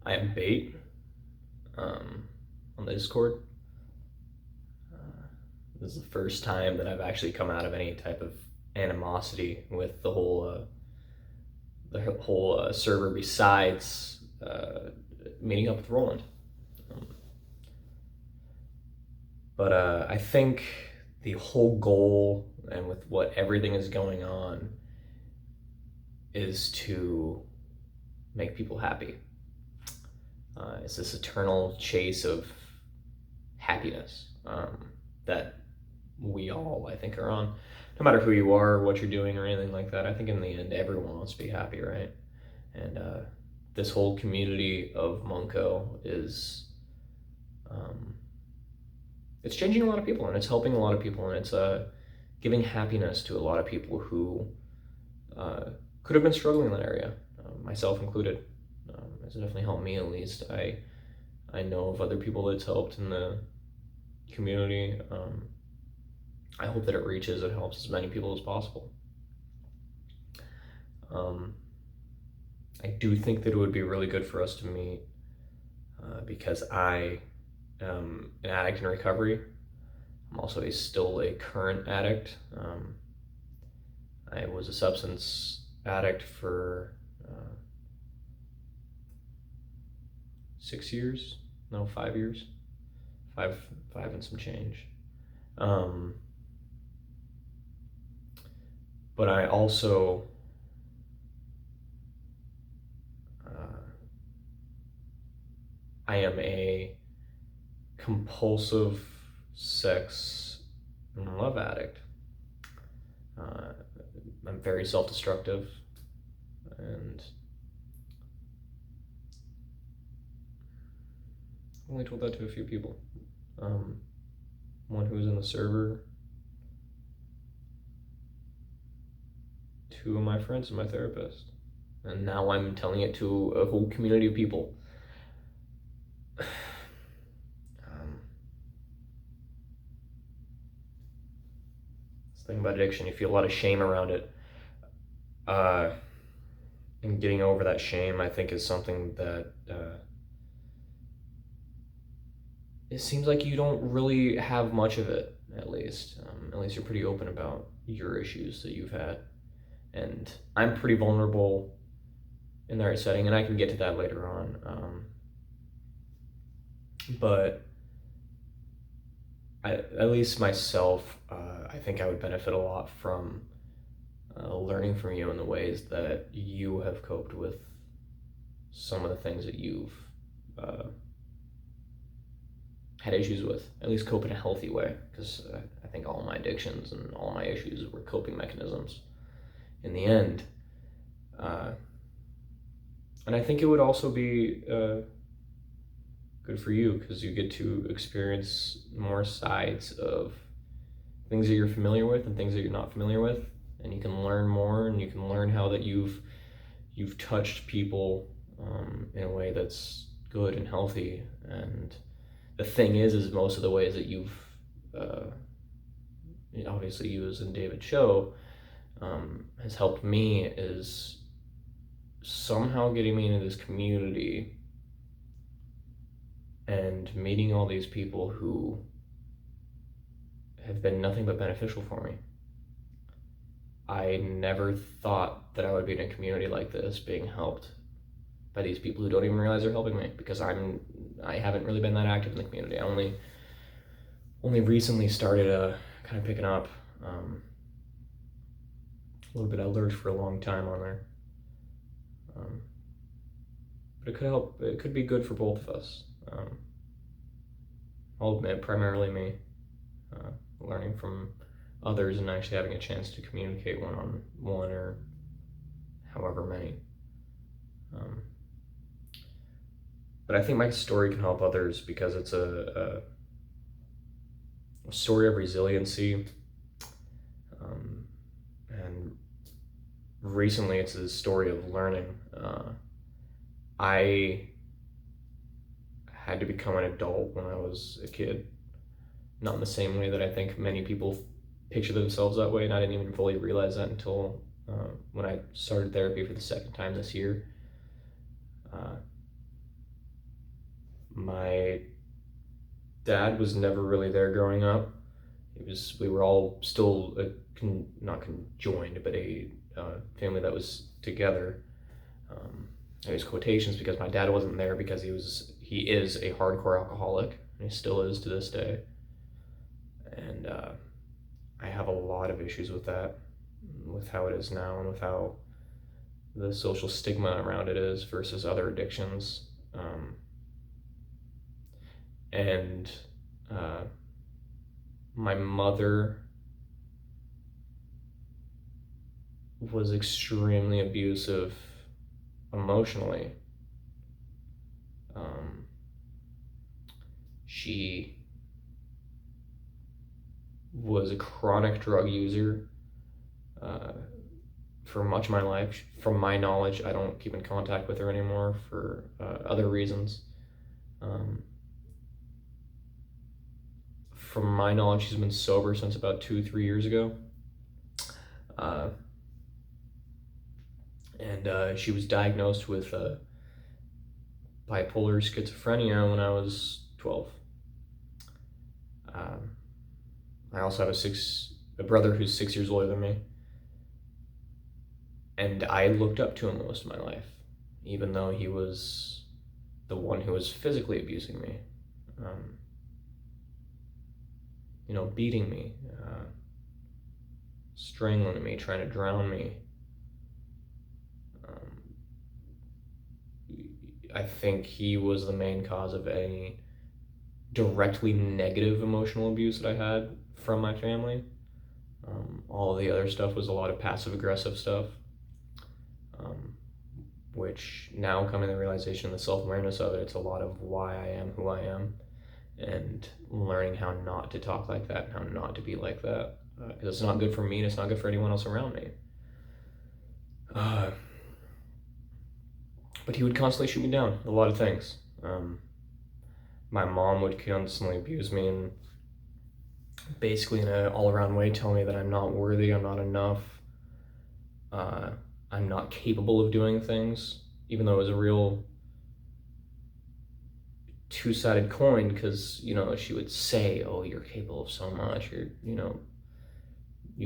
I have bait on the Discord. This is the first time that I've actually come out of any type of animosity with the whole server besides meeting up with Roland. But I think the whole goal and with what everything is going on is to make people happy. It's this eternal chase of happiness that we all, I think, are on. No matter who you are, what you're doing, or anything like that, I think in the end, everyone wants to be happy, right? And this whole community of Monco is, it's changing a lot of people, and it's helping a lot of people, and it's giving happiness to a lot of people who could have been struggling in that area, myself included. It's definitely helped me, at least. I know of other people that's helped in the community. I hope that it reaches and helps as many people as possible. I do think that it would be really good for us to meet because I am an addict in recovery. I'm also still a current addict. I was a substance addict for 6 years, no, 5 years, five and some change. But I also I am a compulsive sex and love addict. I'm very self-destructive, and I've only told that to a few people. One who was in the server, 2 of my friends, and my therapist. And now I'm telling it to a whole community of people. This thing about addiction, you feel a lot of shame around it. And getting over that shame, I think, is something that it seems like you don't really have much of it, at least. At least you're pretty open about your issues that you've had. And I'm pretty vulnerable in the right setting, and I can get to that later on. But at least myself, I think I would benefit a lot from learning from you in the ways that you have coped with some of the things that you've had issues with. At least cope in a healthy way, because I think all my addictions and all my issues were coping mechanisms in the end. And I think it would also be good for you, because you get to experience more sides of things that you're familiar with and things that you're not familiar with, and you can learn more, and you can learn how that you've touched people in a way that's good and healthy. And the thing is most of the ways that you've obviously you as in David Cho has helped me is somehow getting me into this community and meeting all these people who have been nothing but beneficial for me. I never thought that I would be in a community like this, being helped by these people who don't even realize they're helping me, because I haven't really been that active in the community. I only recently started kind of picking up a little bit. I lurked for a long time on there, but it could help. It could be good for both of us. I'll admit, primarily me, learning from others and actually having a chance to communicate one-on-one or however many. But I think my story can help others because it's a story of resiliency. And recently it's a story of learning. I had to become an adult when I was a kid. Not in the same way that I think many people picture themselves that way, and I didn't even fully realize that until when I started therapy for the second time this year. My dad was never really there growing up. We were all still not conjoined, but a family that was together. I use quotations because my dad wasn't there because he is a hardcore alcoholic, and he still is to this day. And I have a lot of issues with that, with how it is now, and with how the social stigma around it is versus other addictions. And my mother was extremely abusive emotionally. She was a chronic drug user for much of my life. From my knowledge, I don't keep in contact with her anymore for other reasons. From my knowledge, she's been sober since about 2-3 years ago. And she was diagnosed with bipolar schizophrenia when I was 12. I also have a brother who's 6 years older than me. And I looked up to him most of my life, even though he was the one who was physically abusing me. Beating me, strangling me, trying to drown me. I think he was the main cause of any directly negative emotional abuse that I had from my family. All of the other stuff was a lot of passive-aggressive stuff, which now coming to the realization, the self-awareness of it, it's a lot of why I am who I am, and learning how not to talk like that, and how not to be like that, because it's not good for me and it's not good for anyone else around me. But he would constantly shoot me down, a lot of things. My mom would constantly abuse me and basically in an all-around way tell me that I'm not worthy, I'm not enough, I'm not capable of doing things, even though it was a real two-sided coin, because she would say, oh, you're capable of so much, you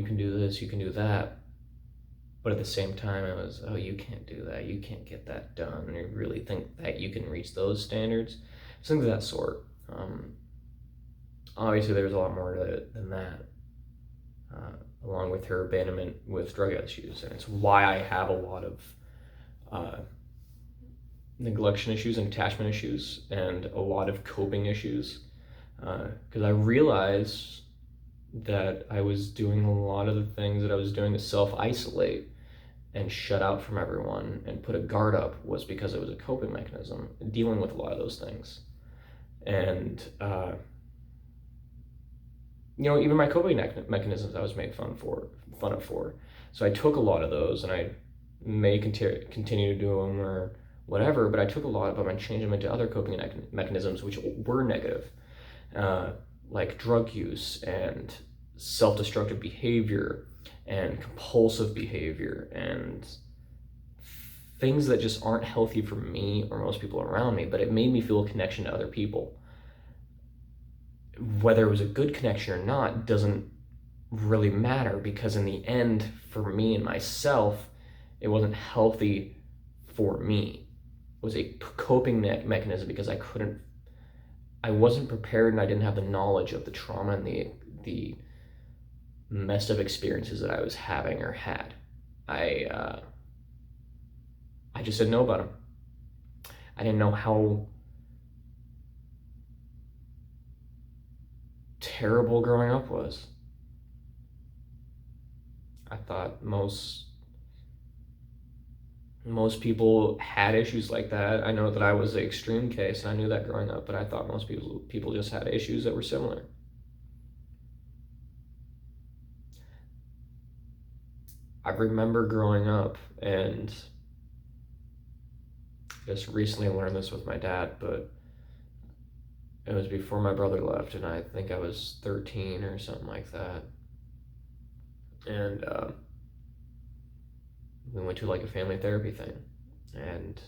can do this, you can do that, but at the same time it was, oh, you can't do that, you can't get that done, and you really think that you can reach those standards, something of that sort. Obviously there's a lot more to it than that, along with her abandonment with drug issues, and it's why I have a lot of neglection issues and attachment issues and a lot of coping issues, because I realized that I was doing a lot of the things that I was doing to self-isolate and shut out from everyone and put a guard up was because it was a coping mechanism, dealing with a lot of those things. And even my coping mechanisms I was made fun of for. So I took a lot of those, and I may continue to do them or whatever, but I took a lot of them and changed them into other coping mechanisms which were negative, like drug use and self-destructive behavior and compulsive behavior and things that just aren't healthy for me or most people around me, but it made me feel a connection to other people. Whether it was a good connection or not doesn't really matter, because in the end, for me and myself, it wasn't healthy for me. It was a coping mechanism because I wasn't prepared, and I didn't have the knowledge of the trauma and the messed up experiences that I was having or had. I just didn't know about them. I didn't know how terrible growing up was. I thought most people had issues like that. I know that I was the extreme case, and I knew that growing up, but I thought most people just had issues that were similar. I remember growing up, and just recently learned this with my dad, but it was before my brother left, and I think I was 13 or something like that. And we went to like a family therapy thing, and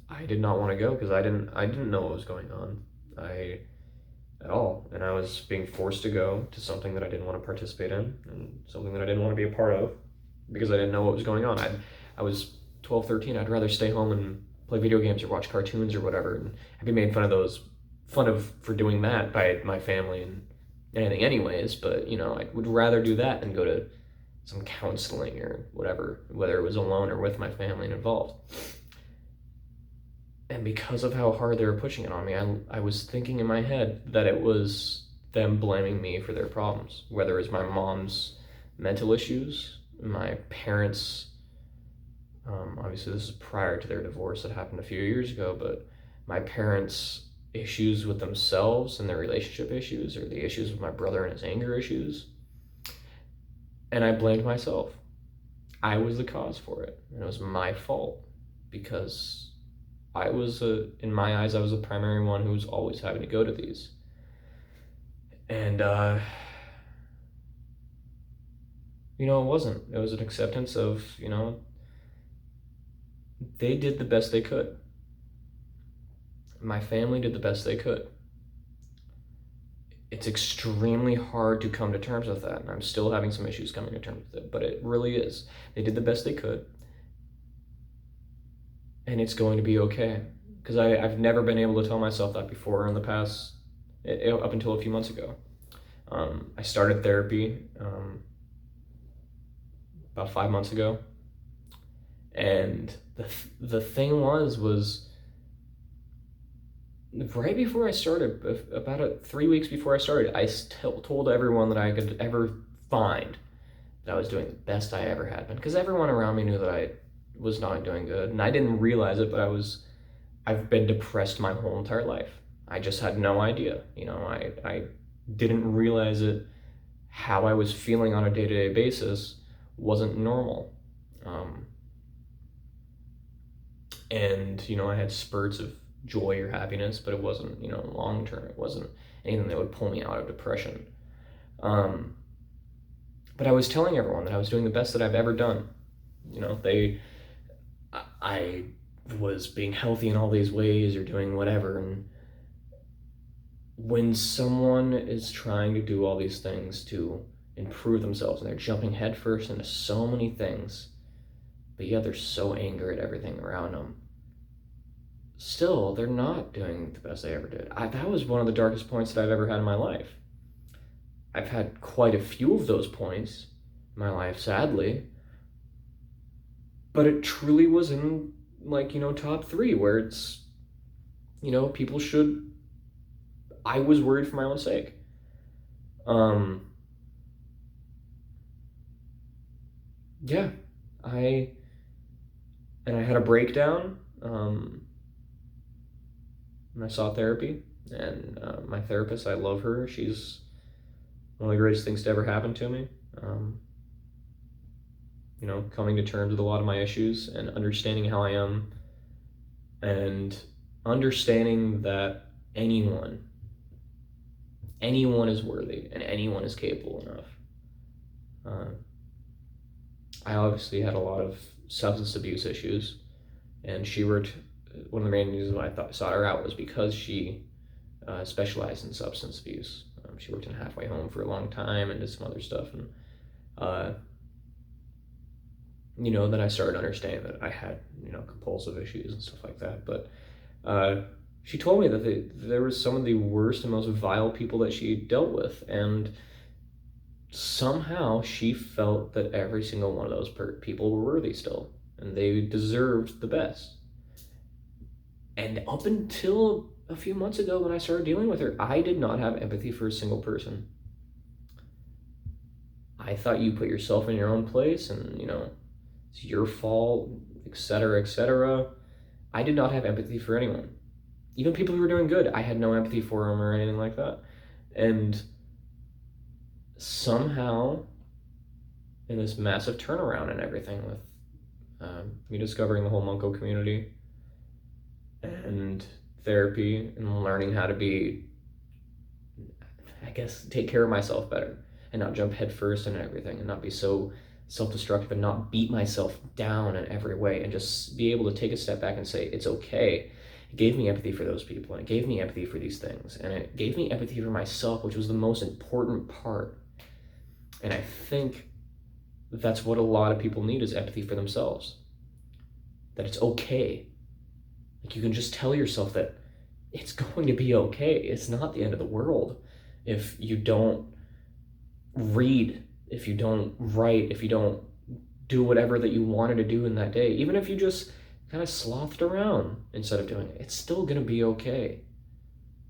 I did not want to go because I didn't know what was going on. I at all. And I was being forced to go to something that I didn't want to participate in and something that I didn't want to be a part of because I didn't know what was going on. I was 12, 13. I'd rather stay home and play video games or watch cartoons or whatever. And I'd be made fun of for doing that by my family and anything anyways. But, I would rather do that than go to some counseling or whatever, whether it was alone or with my family and involved. And because of how hard they were pushing it on me, I was thinking in my head that it was them blaming me for their problems, whether it was my mom's mental issues, my parents, obviously this is prior to their divorce that happened a few years ago, but my parents' issues with themselves and their relationship issues, or the issues with my brother and his anger issues. And I blamed myself. I was the cause for it, and it was my fault because in my eyes, I was the primary one who was always having to go to these. And, it wasn't. It was an acceptance of, they did the best they could. My family did the best they could. It's extremely hard to come to terms with that, and I'm still having some issues coming to terms with it, but it really is. They did the best they could, and it's going to be okay. Because I've never been able to tell myself that before in the past, up until a few months ago. I started therapy about 5 months ago, and the thing was right before I started, about 3 weeks before I started, I told everyone that I could ever find that I was doing the best I ever had been, because everyone around me knew that I was not doing good, and I didn't realize it, but I've been depressed my whole entire life. I just had no idea. I didn't realize it. How I was feeling on a day-to-day basis wasn't normal. And, I had spurts of joy or happiness, but it wasn't, long term. It wasn't anything that would pull me out of depression. But I was telling everyone that I was doing the best that I've ever done. I was being healthy in all these ways or doing whatever, and when someone is trying to do all these things to improve themselves and they're jumping headfirst into so many things, but yet they're so angry at everything around them, still they're not doing the best they ever did. That was one of the darkest points that I've ever had in my life. I've had quite a few of those points in my life, sadly, but it truly was in top 3 where it's, people should, I was worried for my own sake. Yeah, I had a breakdown, and I saw therapy, and my therapist, I love her. She's one of the greatest things to ever happen to me. Coming to terms with a lot of my issues and understanding how I am, and understanding that anyone is worthy and anyone is capable enough. I obviously had a lot of substance abuse issues, and she worked, one of the main reasons why I sought her out was because she specialized in substance abuse. She worked in a halfway home for a long time and did some other stuff, and then I started understanding that I had, compulsive issues and stuff like that. But she told me that there was some of the worst and most vile people that she dealt with, and somehow she felt that every single one of those people were worthy still, and they deserved the best. And up until a few months ago when I started dealing with her, I did not have empathy for a single person. I thought you put yourself in your own place and, it's your fault, etc., etc. I did not have empathy for anyone. Even people who were doing good, I had no empathy for them or anything like that. And somehow, in this massive turnaround and everything with me discovering the whole Munko community and therapy and learning how to be, take care of myself better and not jump headfirst into everything and not be so self-destructive and not beat myself down in every way, and just be able to take a step back and say, it's okay. It gave me empathy for those people, and it gave me empathy for these things, and it gave me empathy for myself, which was the most important part. And I think that's what a lot of people need, is empathy for themselves. That it's okay. Like, you can just tell yourself that it's going to be okay. It's not the end of the world if you don't read, if you don't write, if you don't do whatever that you wanted to do in that day. Even if you just kind of slothed around instead of doing it, it's still going to be okay.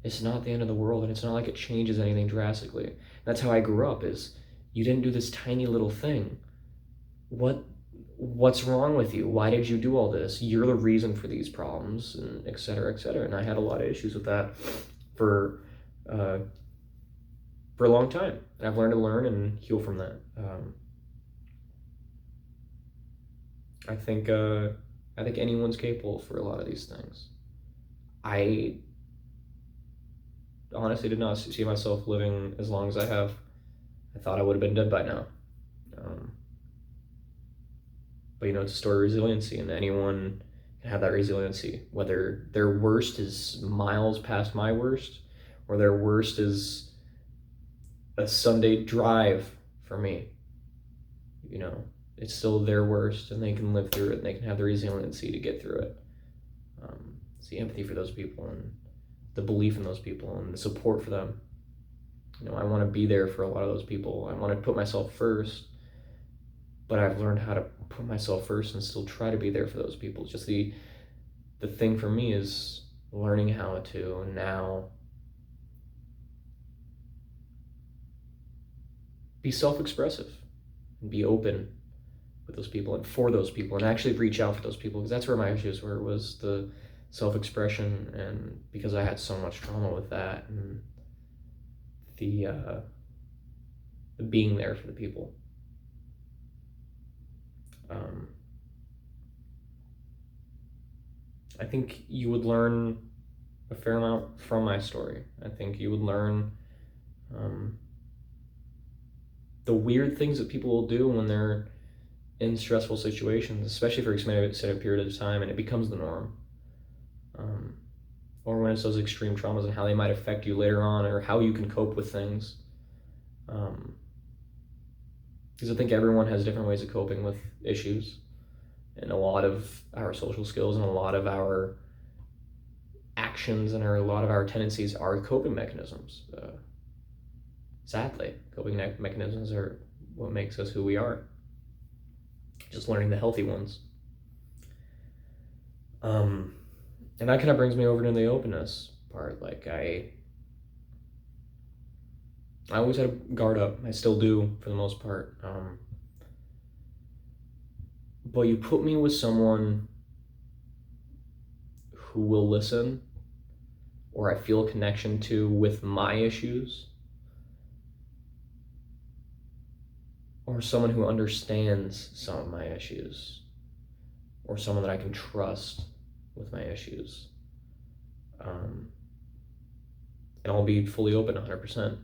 It's not the end of the world, and it's not like it changes anything drastically. That's how I grew up, is you didn't do this tiny little thing. What's wrong with you? Why did you do all this? You're the reason for these problems, and et cetera, et cetera. And I had a lot of issues with that for a long time. And I've learned to learn and heal from that. I think anyone's capable for a lot of these things. I honestly did not see myself living as long as I have. I thought I would have been dead by now. But it's a story of resiliency, and anyone can have that resiliency, whether their worst is miles past my worst, or their worst is a Sunday drive for me. It's still their worst, and they can live through it, and they can have the resiliency to get through it. It's the empathy for those people, and the belief in those people, and the support for them. I want to be there for a lot of those people. I want to put myself first, but I've learned how to put myself first and still try to be there for those people. Just the thing for me is learning how to now be self-expressive and be open with those people and for those people, and actually reach out for those people, because that's where my issues were, was the self-expression, and because I had so much trauma with that, and the being there for the people. I think you would learn a fair amount from my story. I think you would learn the weird things that people will do when they're in stressful situations, especially for an extended period of time, and it becomes the norm. Or when it's those extreme traumas, and how they might affect you later on, or how you can cope with things. Because I think everyone has different ways of coping with issues, and a lot of our social skills and a lot of our actions and a lot of our tendencies are coping mechanisms. Sadly, coping mechanisms are what makes us who we are. Just learning the healthy ones. And that kind of brings me over to the openness part. Like, I always had a guard up. I still do, for the most part. But you put me with someone who will listen, or I feel a connection to with my issues, or someone who understands some of my issues, or someone that I can trust with my issues. And I'll be fully open 100%.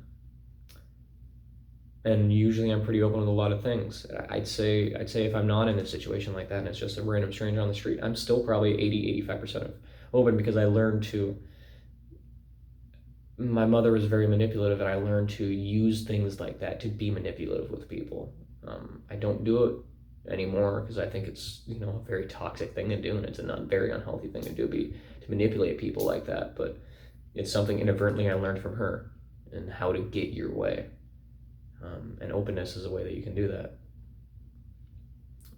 And usually I'm pretty open with a lot of things. I'd say if I'm not in a situation like that and it's just a random stranger on the street, I'm still probably 80-85% open, because I learned to, my mother was very manipulative, and I learned to use things like that to be manipulative with people. I don't do it anymore, because I think it's a very toxic thing to do, and it's a very unhealthy thing to do, to manipulate people like that. But it's something inadvertently I learned from her, and how to get your way. And openness is a way that you can do that.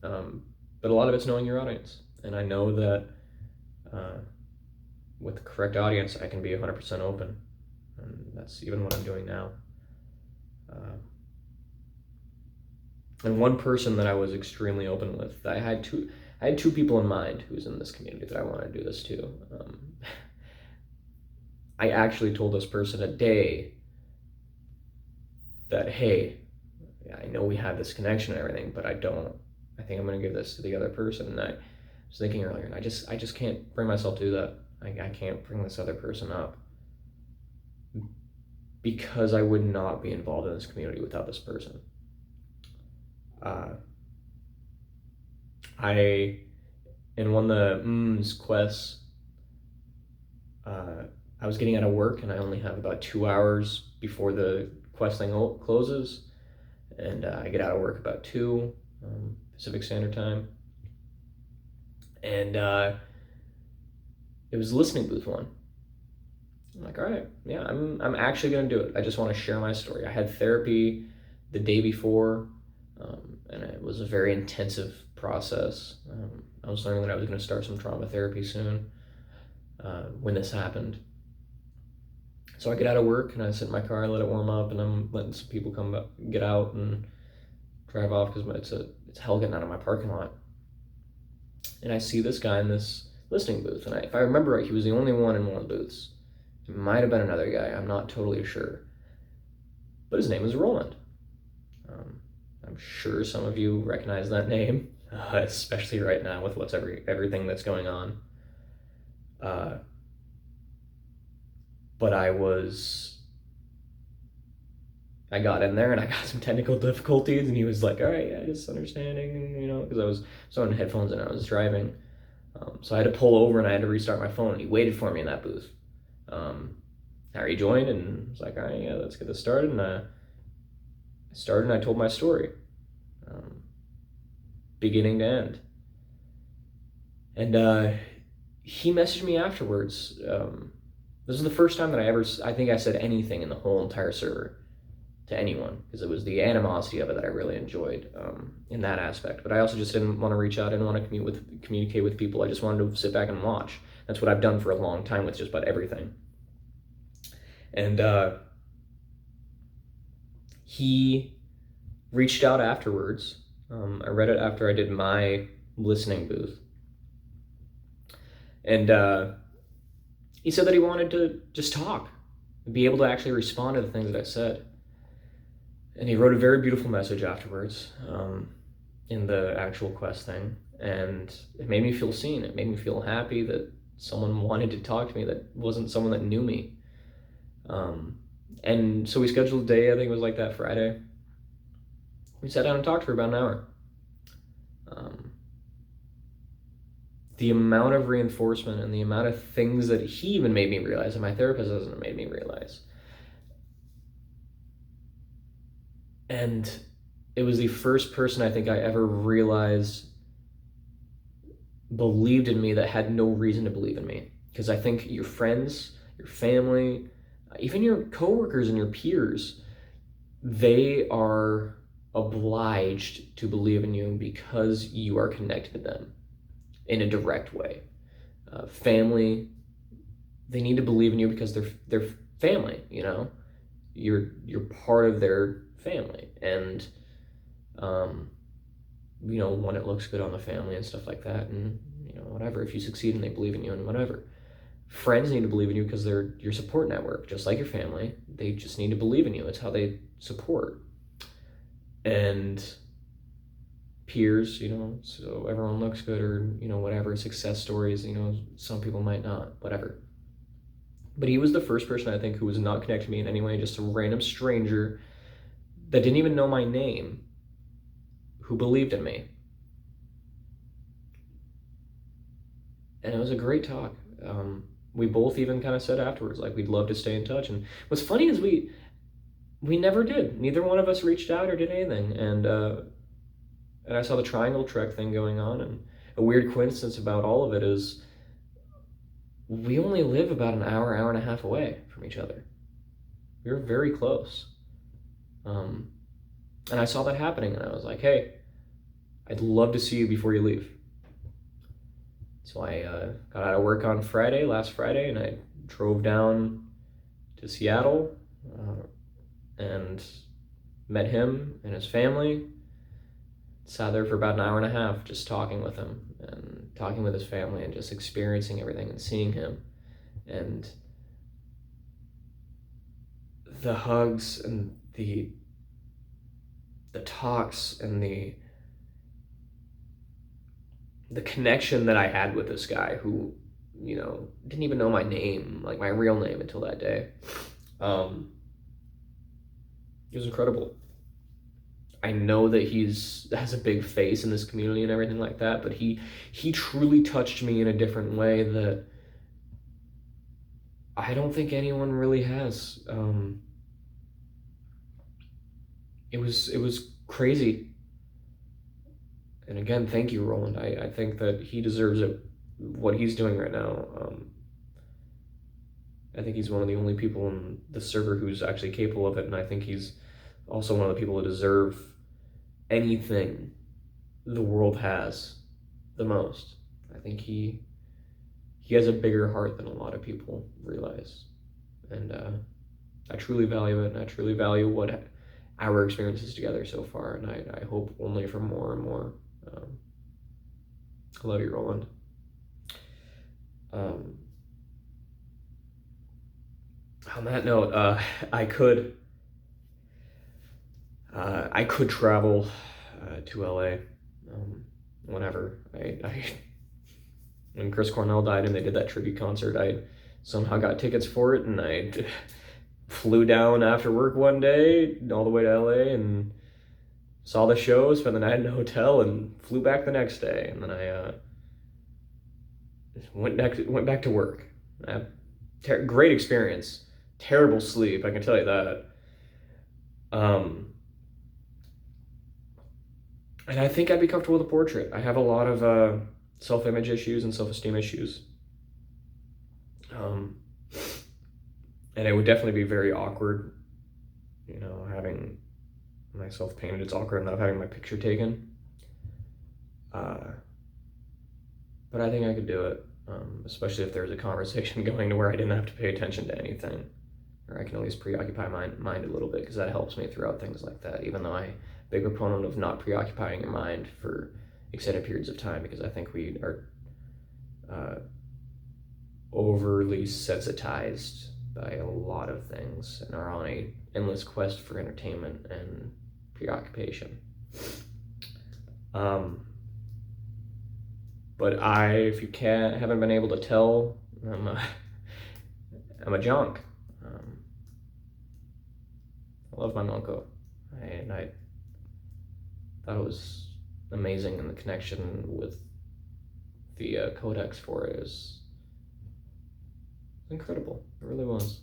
But a lot of it's knowing your audience. And I know that with the correct audience, I can be 100% open. And that's even what I'm doing now. And one person that I was extremely open with, I had two people in mind who's in this community that I want to do this to. I actually told this person a day that, hey, I know we have this connection and everything, but I think I'm going to give this to the other person. And I was thinking earlier, and I just can't bring myself to do that. I can't bring this other person up, because I would not be involved in this community without this person. In one of the quests, I was getting out of work and I only have about 2 hours before the quest thing closes. And I get out of work about 2 Pacific Standard Time. And it was listening booth one. I'm like, all right, yeah, I'm actually gonna do it. I just want to share my story. I had therapy the day before, and it was a very intensive process. I was learning that I was going to start some trauma therapy soon when this happened. So I get out of work and I sit in my car and let it warm up, and I'm letting some people get out and drive off because it's hell getting out of my parking lot. And I see this guy in this listening booth, and if I remember right, he was the only one in one of the booths. It might have been another guy, I'm not totally sure. But his name is Roland. I'm sure some of you recognize that name, especially right now with everything that's going on. But I got in there and I got some technical difficulties, and he was like, all right, yeah, just understanding, because I was on headphones and I was driving. So I had to pull over and I had to restart my phone, and he waited for me in that booth. Harry joined and was like, all right, yeah, let's get this started. And I started and I told my story, beginning to end. And he messaged me afterwards. This was the first time that I think I said anything in the whole entire server to anyone, because it was the animosity of it that I really enjoyed in that aspect. But I also just didn't want to reach out. I didn't want to communicate with people. I just wanted to sit back and watch. That's what I've done for a long time with just about everything. And he reached out afterwards. I read it after I did my listening booth. And he said that he wanted to just talk, be able to actually respond to the things that I said. And he wrote a very beautiful message afterwards in the actual quest thing. And it made me feel seen. It made me feel happy that someone wanted to talk to me that wasn't someone that knew me. And so we scheduled a day, I think it was like that Friday. We sat down and talked for about an hour. The amount of reinforcement and the amount of things that he even made me realize, and my therapist hasn't made me realize. And it was the first person I think I ever realized believed in me that had no reason to believe in me. Because I think your friends, your family, even your coworkers and your peers, they are obliged to believe in you because you are connected to them in a direct way. Family, they need to believe in you because they're family, you're part of their family. And when it looks good on the family and stuff like that, and whatever, if you succeed and they believe in you and whatever. Friends need to believe in you because they're your support network, just like your family. They just need to believe in you. It's how they support. And peers, so everyone looks good, or whatever, success stories, some people might not, whatever. But he was the first person I think who was not connected to me in any way, just a random stranger that didn't even know my name, who believed in me. And it was a great talk. We both even kind of said afterwards, like, we'd love to stay in touch. And what's funny is we never did. Neither one of us reached out or did anything. And I saw the Triangle Trek thing going on, and a weird coincidence about all of it is we only live about an hour and a half away from each other. We were very close. And I saw that happening, and I was like, hey, I'd love to see you before you leave. So I got out of work on last Friday, and I drove down to Seattle and met him and his family. Sat there for about an hour and a half just talking with him and talking with his family and just experiencing everything and seeing him. And the hugs and the talks and the connection that I had with this guy who, didn't even know my name, like my real name, until that day. It was incredible. I know that has a big face in this community and everything like that, but he truly touched me in a different way that I don't think anyone really has. It was crazy. And again, thank you, Roland. I think that he deserves it. What he's doing right now. I think he's one of the only people in the server who's actually capable of it, and I think he's also one of the people who deserve anything the world has the most. I think he has a bigger heart than a lot of people realize, and I truly value it, and I truly value what our experiences together so far, and I hope only for more and more. I love you, Roland. On that note, I could travel to LA whenever. When Chris Cornell died and they did that tribute concert, I somehow got tickets for it, and I flew down after work one day all the way to LA and saw the show, spent the night in a hotel, and flew back the next day. And then I went back to work. Great experience. Terrible sleep, I can tell you that. And I think I'd be comfortable with a portrait. I have a lot of self-image issues and self-esteem issues. And it would definitely be very awkward, having myself painted. It's awkward not having my picture taken. But I think I could do it, especially if there's a conversation going to where I didn't have to pay attention to anything. Or I can at least preoccupy my mind a little bit, because that helps me throughout things like that, even though I'm a big proponent of not preoccupying your mind for extended periods of time, because I think we are overly sensitized by a lot of things and are on a endless quest for entertainment and preoccupation. But if you haven't been able to tell, I'm a junk. I love my Monko, and I thought it was amazing, and the connection with the codex for it is incredible. It really was.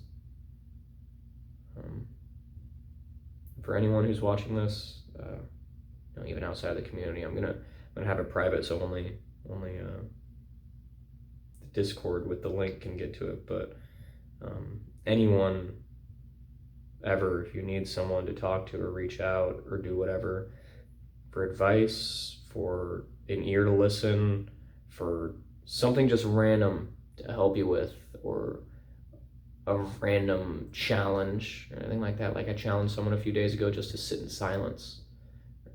For anyone who's watching this, even outside of the community, I'm gonna have it private, so only the Discord with the link can get to it. But anyone ever, if you need someone to talk to or reach out or do whatever, for advice, for an ear to listen, for something just random to help you with, or a random challenge or anything like that. Like I challenged someone a few days ago just to sit in silence,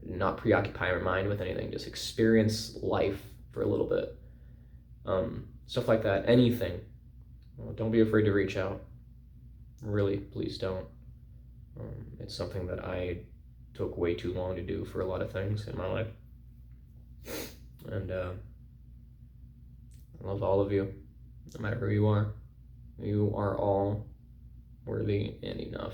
not preoccupy your mind with anything, just experience life for a little bit. Stuff like that, anything. Don't be afraid to reach out. Really, please don't. It's something that I took way too long to do for a lot of things in my life. And I love all of you, no matter who you are. You are all worthy and enough.